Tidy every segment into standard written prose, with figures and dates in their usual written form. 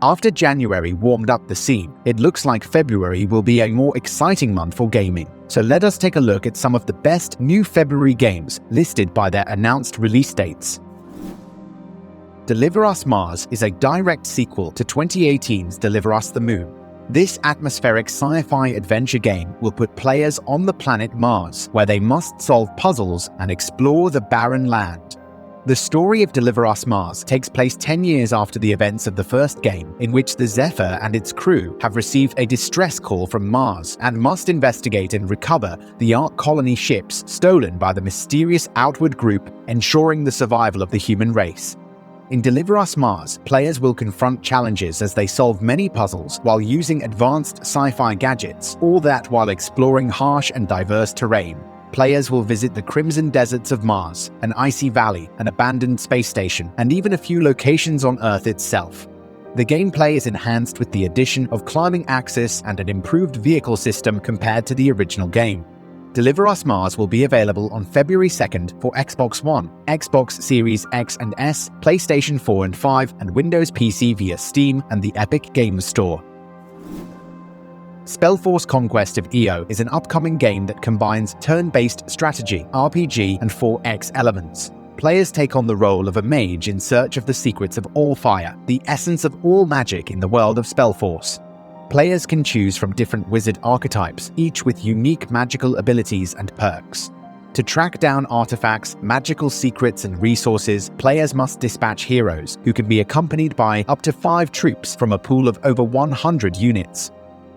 After January warmed up the scene, it looks like February will be a more exciting month for gaming. So let us take a look at some of the best new February games listed by their announced release dates. Deliver Us Mars is a direct sequel to 2018's Deliver Us the Moon. This atmospheric sci-fi adventure game will put players on the planet Mars, where they must solve puzzles and explore the barren land. The story of Deliver Us Mars takes place 10 years after the events of the first game, in which the Zephyr and its crew have received a distress call from Mars and must investigate and recover the Ark colony ships stolen by the mysterious Outward group, ensuring the survival of the human race. In Deliver Us Mars, players will confront challenges as they solve many puzzles while using advanced sci-fi gadgets, all that while exploring harsh and diverse terrain. Players will visit the Crimson Deserts of Mars, an icy valley, an abandoned space station, and even a few locations on Earth itself. The gameplay is enhanced with the addition of climbing axis and an improved vehicle system compared to the original game. Deliver Us Mars will be available on February 2nd for Xbox One, Xbox Series X and S, PlayStation 4 and 5, and Windows PC via Steam and the Epic Games Store. SpellForce Conquest of Eo is an upcoming game that combines turn-based strategy, RPG, and 4X elements. Players take on the role of a mage in search of the secrets of all fire, the essence of all magic in the world of SpellForce. Players can choose from different wizard archetypes, each with unique magical abilities and perks. To track down artifacts, magical secrets, and resources, players must dispatch heroes, who can be accompanied by up to 5 troops from a pool of over 100 units.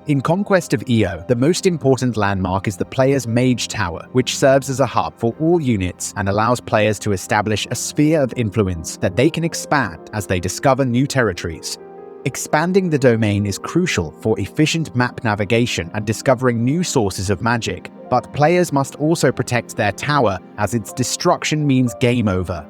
In Conquest of Eo, the most important landmark is the player's Mage Tower, which serves as a hub for all units and allows players to establish a sphere of influence that they can expand as they discover new territories. Expanding the domain is crucial for efficient map navigation and discovering new sources of magic, but players must also protect their tower, as its destruction means game over.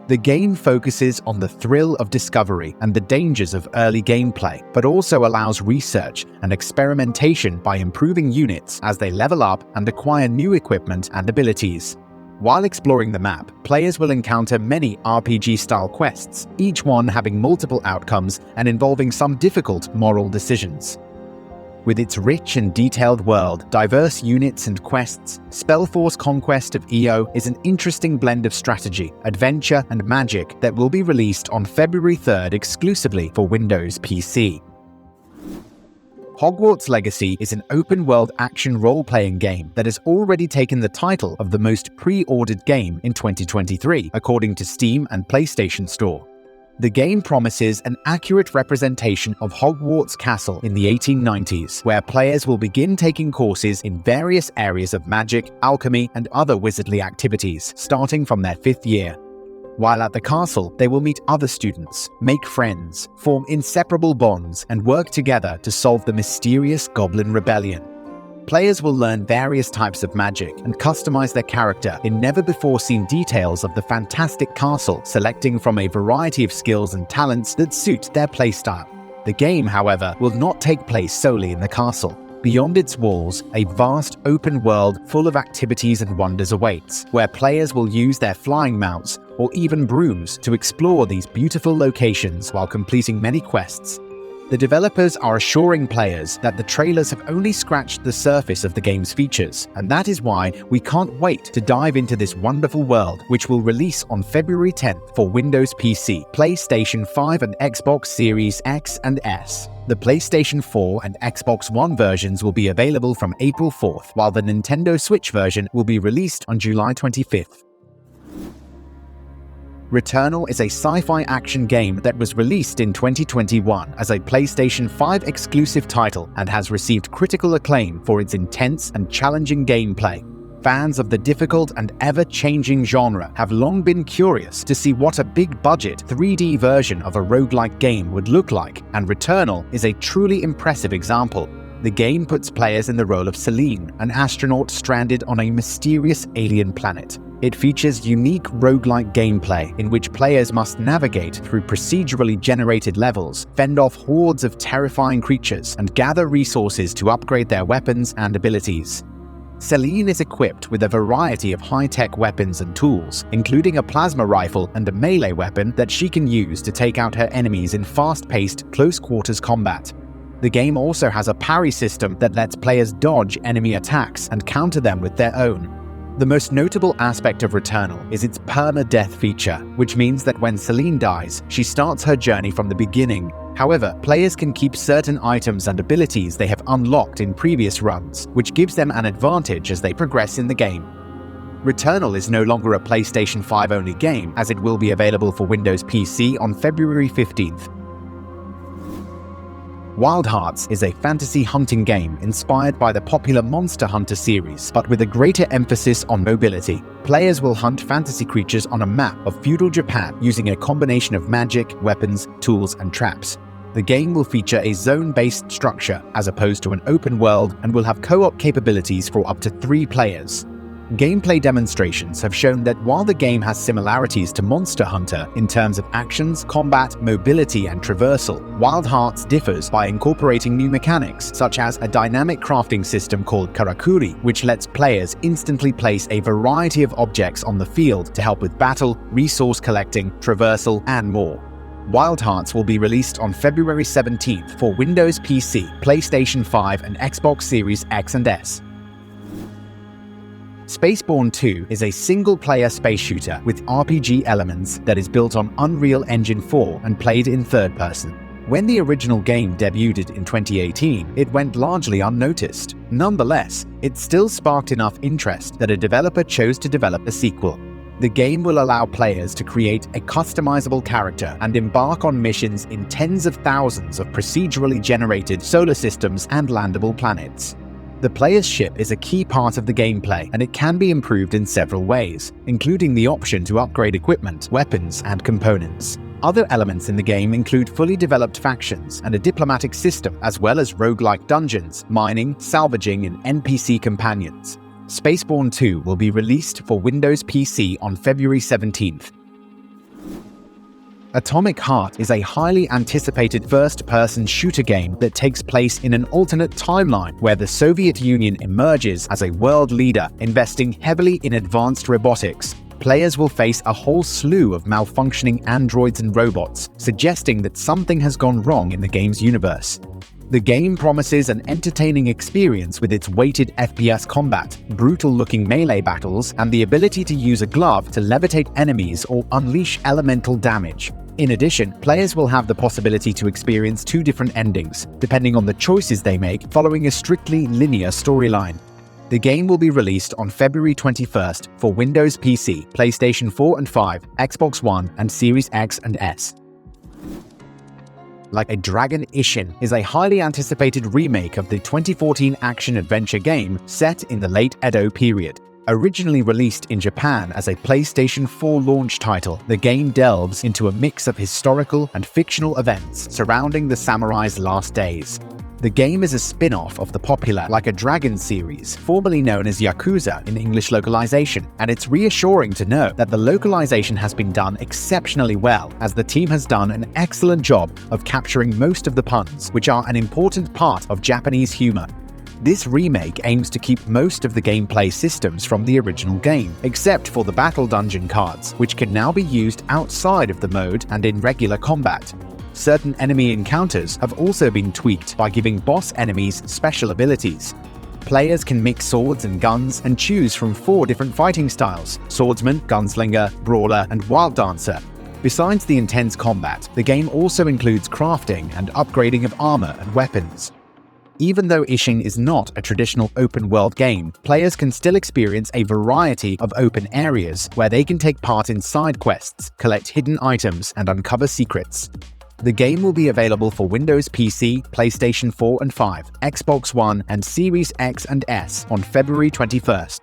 The game focuses on the thrill of discovery and the dangers of early gameplay, but also allows research and experimentation by improving units as they level up and acquire new equipment and abilities. While exploring the map, players will encounter many RPG-style quests, each one having multiple outcomes and involving some difficult moral decisions. With its rich and detailed world, diverse units and quests, SpellForce Conquest of Eo is an interesting blend of strategy, adventure, and magic that will be released on February 3rd exclusively for Windows PC. Hogwarts Legacy is an open-world action role-playing game that has already taken the title of the most pre-ordered game in 2023, according to Steam and PlayStation Store. The game promises an accurate representation of Hogwarts Castle in the 1890s, where players will begin taking courses in various areas of magic, alchemy, and other wizardly activities, starting from their 5th year. While at the castle, they will meet other students, make friends, form inseparable bonds, and work together to solve the mysterious Goblin Rebellion. Players will learn various types of magic and customize their character in never-before-seen details of the fantastic castle, selecting from a variety of skills and talents that suit their playstyle. The game, however, will not take place solely in the castle. Beyond its walls, a vast open world full of activities and wonders awaits, where players will use their flying mounts or even brooms to explore these beautiful locations while completing many quests. The developers are assuring players that the trailers have only scratched the surface of the game's features, and that is why we can't wait to dive into this wonderful world, which will release on February 10th for Windows PC, PlayStation 5 and Xbox Series X and S. The PlayStation 4 and Xbox One versions will be available from April 4th, while the Nintendo Switch version will be released on July 25th. Returnal is a sci-fi action game that was released in 2021 as a PlayStation 5 exclusive title and has received critical acclaim for its intense and challenging gameplay. Fans of the difficult and ever-changing genre have long been curious to see what a big-budget 3D version of a roguelike game would look like, and Returnal is a truly impressive example. The game puts players in the role of Celine, an astronaut stranded on a mysterious alien planet. It features unique roguelike gameplay in which players must navigate through procedurally generated levels, fend off hordes of terrifying creatures, and gather resources to upgrade their weapons and abilities. Selene is equipped with a variety of high-tech weapons and tools, including a plasma rifle and a melee weapon that she can use to take out her enemies in fast-paced, close-quarters combat. The game also has a parry system that lets players dodge enemy attacks and counter them with their own. The most notable aspect of Returnal is its perma-death feature, which means that when Selene dies, she starts her journey from the beginning. However, players can keep certain items and abilities they have unlocked in previous runs, which gives them an advantage as they progress in the game. Returnal is no longer a PlayStation 5 only game, as it will be available for Windows PC on February 15th. Wild Hearts is a fantasy hunting game inspired by the popular Monster Hunter series, but with a greater emphasis on mobility. Players will hunt fantasy creatures on a map of feudal Japan using a combination of magic, weapons, tools, and traps. The game will feature a zone-based structure as opposed to an open world and will have co-op capabilities for up to 3 players. Gameplay demonstrations have shown that while the game has similarities to Monster Hunter in terms of actions, combat, mobility, and traversal, Wild Hearts differs by incorporating new mechanics, such as a dynamic crafting system called Karakuri, which lets players instantly place a variety of objects on the field to help with battle, resource collecting, traversal, and more. Wild Hearts will be released on February 17th for Windows PC, PlayStation 5, and Xbox Series X and S. SpaceBourne 2 is a single-player space shooter with RPG elements that is built on Unreal Engine 4 and played in third person. When the original game debuted in 2018, it went largely unnoticed. Nonetheless, it still sparked enough interest that a developer chose to develop a sequel. The game will allow players to create a customizable character and embark on missions in tens of thousands of procedurally generated solar systems and landable planets. The player's ship is a key part of the gameplay, and it can be improved in several ways, including the option to upgrade equipment, weapons, and components. Other elements in the game include fully developed factions and a diplomatic system, as well as roguelike dungeons, mining, salvaging, and NPC companions. SpaceBourne 2 will be released for Windows PC on February 17th. Atomic Heart is a highly anticipated first-person shooter game that takes place in an alternate timeline where the Soviet Union emerges as a world leader, investing heavily in advanced robotics. Players will face a whole slew of malfunctioning androids and robots, suggesting that something has gone wrong in the game's universe. The game promises an entertaining experience with its weighted FPS combat, brutal-looking melee battles, and the ability to use a glove to levitate enemies or unleash elemental damage. In addition, players will have the possibility to experience 2 different endings, depending on the choices they make following a strictly linear storyline. The game will be released on February 21st for Windows PC, PlayStation 4 and 5, Xbox One, and Series X and S. Like a Dragon, Ishin is a highly anticipated remake of the 2014 action-adventure game set in the late Edo period. Originally released in Japan as a PlayStation 4 launch title, the game delves into a mix of historical and fictional events surrounding the samurai's last days. The game is a spin-off of the popular Like a Dragon series, formerly known as Yakuza in English localization, and it's reassuring to know that the localization has been done exceptionally well, as the team has done an excellent job of capturing most of the puns, which are an important part of Japanese humor. This remake aims to keep most of the gameplay systems from the original game, except for the battle dungeon cards, which can now be used outside of the mode and in regular combat. Certain enemy encounters have also been tweaked by giving boss enemies special abilities. Players can mix swords and guns and choose from 4 different fighting styles: swordsman, gunslinger, brawler, and wild dancer. Besides the intense combat, the game also includes crafting and upgrading of armor and weapons. Even though Ishin is not a traditional open-world game, players can still experience a variety of open areas where they can take part in side quests, collect hidden items, and uncover secrets. The game will be available for Windows PC, PlayStation 4 and 5, Xbox One, and Series X and S on February 21st.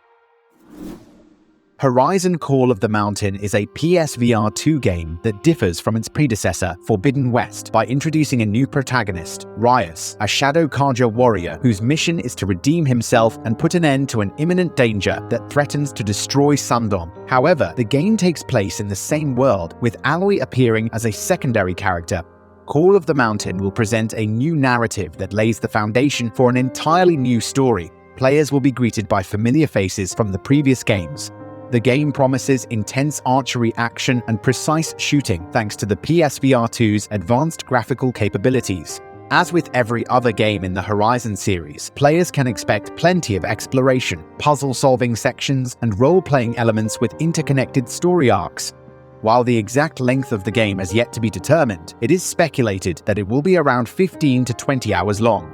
Horizon Call of the Mountain is a PSVR 2 game that differs from its predecessor, Forbidden West, by introducing a new protagonist, Rias, a Shadow Carja warrior whose mission is to redeem himself and put an end to an imminent danger that threatens to destroy Sundom. However, the game takes place in the same world, with Aloy appearing as a secondary character. Call of the Mountain will present a new narrative that lays the foundation for an entirely new story. players will be greeted by familiar faces from the previous games. The game promises intense archery action and precise shooting thanks to the PSVR 2's advanced graphical capabilities. As with every other game in the Horizon series, players can expect plenty of exploration, puzzle-solving sections, and role-playing elements with interconnected story arcs. While the exact length of the game has yet to be determined, it is speculated that it will be around 15 to 20 hours long.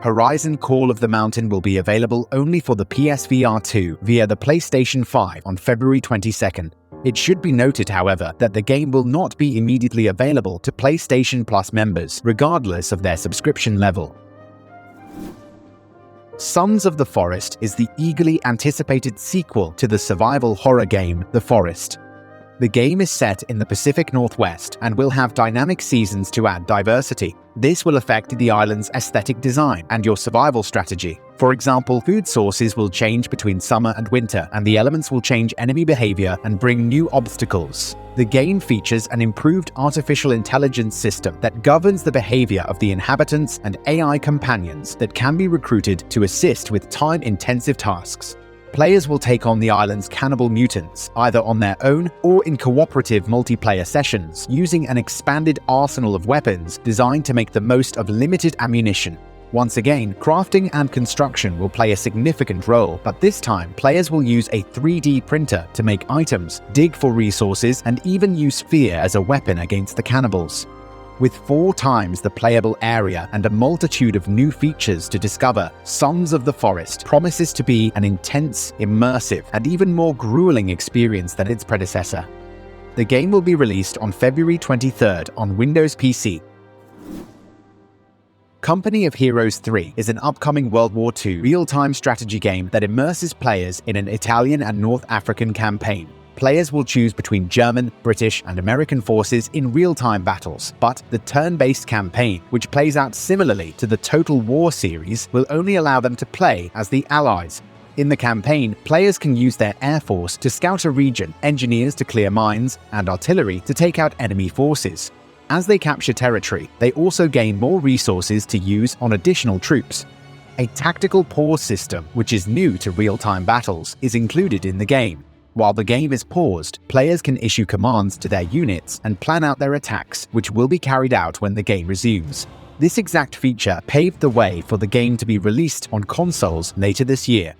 Horizon Call of the Mountain will be available only for the PSVR 2 via the PlayStation 5 on February 22nd. It should be noted, however, that the game will not be immediately available to PlayStation Plus members, regardless of their subscription level. Sons of the Forest is the eagerly anticipated sequel to the survival horror game The Forest. The game is set in the Pacific Northwest and will have dynamic seasons to add diversity. This will affect the island's aesthetic design and your survival strategy. For example, food sources will change between summer and winter, and the elements will change enemy behavior and bring new obstacles. The game features an improved artificial intelligence system that governs the behavior of the inhabitants and AI companions that can be recruited to assist with time-intensive tasks. Players will take on the island's cannibal mutants, either on their own or in cooperative multiplayer sessions, using an expanded arsenal of weapons designed to make the most of limited ammunition. Once again, crafting and construction will play a significant role, but this time players will use a 3D printer to make items, dig for resources, and even use fear as a weapon against the cannibals. With 4 times the playable area and a multitude of new features to discover, Sons of the Forest promises to be an intense, immersive, and even more grueling experience than its predecessor. The game will be released on February 23rd on Windows PC. Company of Heroes 3 is an upcoming World War II real-time strategy game that immerses players in an Italian and North African campaign. Players will choose between German, British, and American forces in real-time battles, but the turn-based campaign, which plays out similarly to the Total War series, will only allow them to play as the Allies. In the campaign, players can use their air force to scout a region, engineers to clear mines, and artillery to take out enemy forces. As they capture territory, they also gain more resources to use on additional troops. A tactical pause system, which is new to real-time battles, is included in the game. While the game is paused, players can issue commands to their units and plan out their attacks, which will be carried out when the game resumes. This exact feature paved the way for the game to be released on consoles later this year.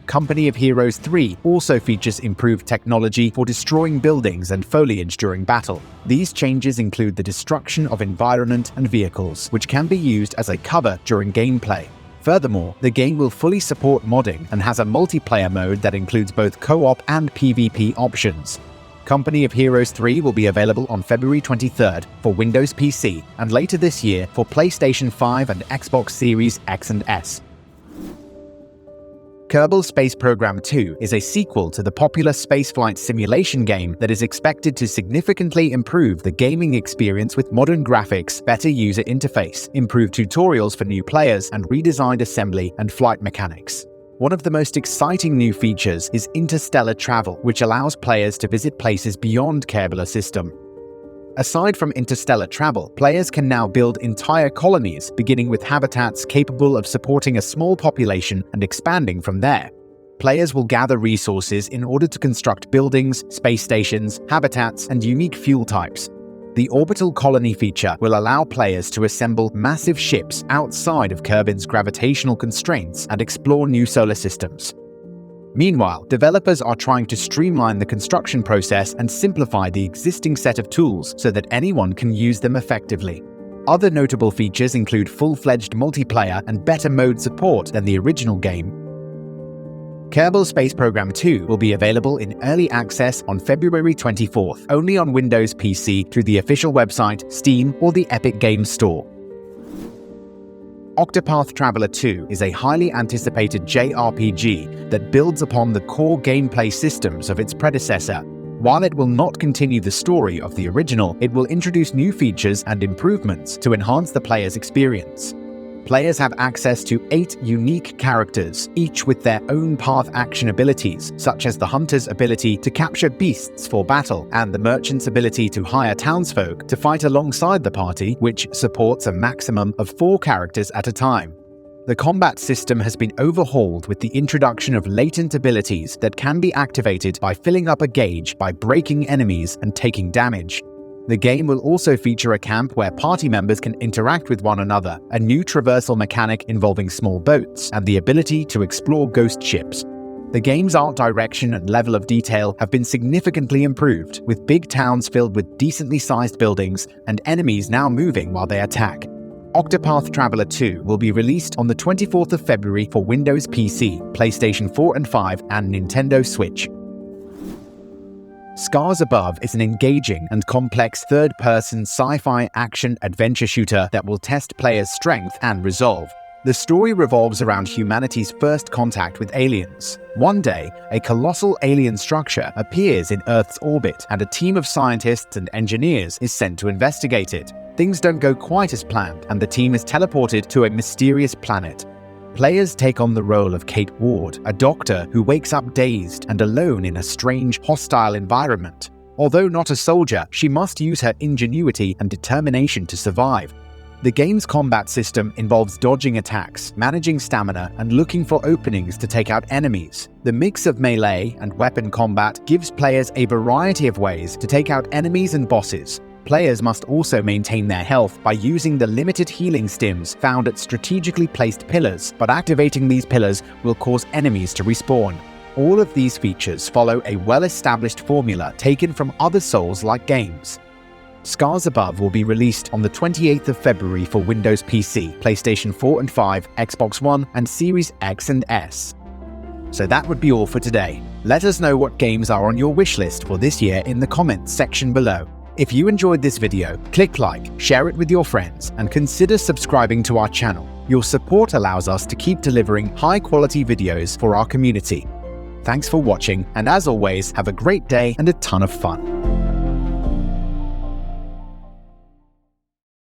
Company of Heroes 3 also features improved technology for destroying buildings and foliage during battle. These changes include the destruction of environment and vehicles, which can be used as a cover during gameplay. Furthermore, the game will fully support modding and has a multiplayer mode that includes both co-op and PvP options. Company of Heroes 3 will be available on February 23rd for Windows PC and later this year for PlayStation 5 and Xbox Series X and S. Kerbal Space Program 2 is a sequel to the popular spaceflight simulation game that is expected to significantly improve the gaming experience with modern graphics, better user interface, improved tutorials for new players, and redesigned assembly and flight mechanics. One of the most exciting new features is interstellar travel, which allows players to visit places beyond Kerbal system. Aside from interstellar travel, players can now build entire colonies, beginning with habitats capable of supporting a small population and expanding from there. Players will gather resources in order to construct buildings, space stations, habitats, and unique fuel types. The orbital colony feature will allow players to assemble massive ships outside of Kerbin's gravitational constraints and explore new solar systems. Meanwhile, developers are trying to streamline the construction process and simplify the existing set of tools so that anyone can use them effectively. Other notable features include full-fledged multiplayer and better mode support than the original game. Kerbal Space Program 2 will be available in early access on February 24th, only on Windows PC through the official website, Steam, or the Epic Games Store. Octopath Traveler II is a highly anticipated JRPG that builds upon the core gameplay systems of its predecessor. While it will not continue the story of the original, it will introduce new features and improvements to enhance the player's experience. Players have access to 8 unique characters, each with their own path action abilities, such as the hunter's ability to capture beasts for battle, and the merchant's ability to hire townsfolk to fight alongside the party, which supports a maximum of 4 characters at a time. The combat system has been overhauled with the introduction of latent abilities that can be activated by filling up a gauge by breaking enemies and taking damage. The game will also feature a camp where party members can interact with one another, a new traversal mechanic involving small boats, and the ability to explore ghost ships. The game's art direction and level of detail have been significantly improved, with big towns filled with decently sized buildings and enemies now moving while they attack. Octopath Traveler II will be released on the 24th of February for Windows PC, PlayStation 4 and 5, and Nintendo Switch. Scars Above is an engaging and complex third-person sci-fi action-adventure shooter that will test players' strength and resolve. The story revolves around humanity's first contact with aliens. One day, a colossal alien structure appears in Earth's orbit, and a team of scientists and engineers is sent to investigate it. Things don't go quite as planned, and the team is teleported to a mysterious planet. Players take on the role of Kate Ward, a doctor who wakes up dazed and alone in a strange, hostile environment. Although not a soldier, she must use her ingenuity and determination to survive. The game's combat system involves dodging attacks, managing stamina, and looking for openings to take out enemies. The mix of melee and weapon combat gives players a variety of ways to take out enemies and bosses. Players must also maintain their health by using the limited healing stims found at strategically placed pillars, but activating these pillars will cause enemies to respawn. All of these features follow a well-established formula taken from other Souls-like games. Scars Above will be released on the 28th of February for Windows PC, PlayStation 4 and 5, Xbox One, and Series X and S. So that would be all for today. Let us know what games are on your wishlist for this year in the comments section below. If you enjoyed this video, click like, share it with your friends, and consider subscribing to our channel. Your support allows us to keep delivering high-quality videos for our community. Thanks for watching, and as always, have a great day and a ton of fun.